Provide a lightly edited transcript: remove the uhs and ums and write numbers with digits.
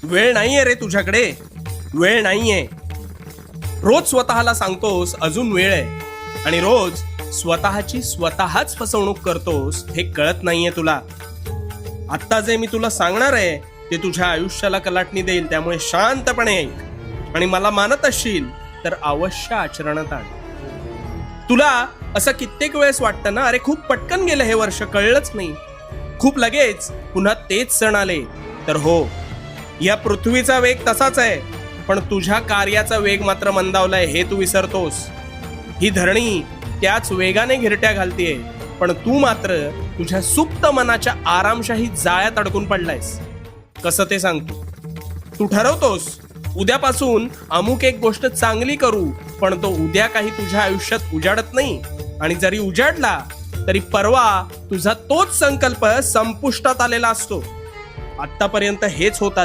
वेळ नाहीये रे तुझ्याकडे, वेळ नाहीये. रोज स्वतःला सांगतोस अजून वेळ आहे, आणि रोज स्वतःची स्वतःच फसवणूक करतोस हे कळत नाहीये तुला. आत्ता जे मी तुला सांगणार आहे ते तुझ्या आयुष्याला कलाटणी देईल, त्यामुळे शांतपणे ऐक आणि मला मानत असशील तर अवश्य आचरणात आण. तुला असं कित्येक वेळेस वाटतं ना, अरे खूप पटकन गेलं हे वर्ष, कळलंच नाही, खूप लगेच पुन्हा तेच सण आले. तर हो, या पृथ्वीचा वेग तसाच आहे, पण तुझ्या कार्याचा वेग मात्र मंदावलाय हे तू विसरतोस. ही धरणी त्याच वेगाने घिरट्या घालतीये, पण तू मात्र तुझ्या सुप्त मनाच्या आरामशाही जाळ्यात अडकून पडलायस. कसं ते सांगतो. तू ठरवतोस उद्यापासून अमुक एक गोष्ट चांगली करू, पण तो उद्या काही तुझ्या आयुष्यात उजाडत नाही, आणि जरी उजाडला तरी परवा तुझा तोच संकल्प संपुष्टात आलेला असतो. आतापर्यंत हेच होत आले.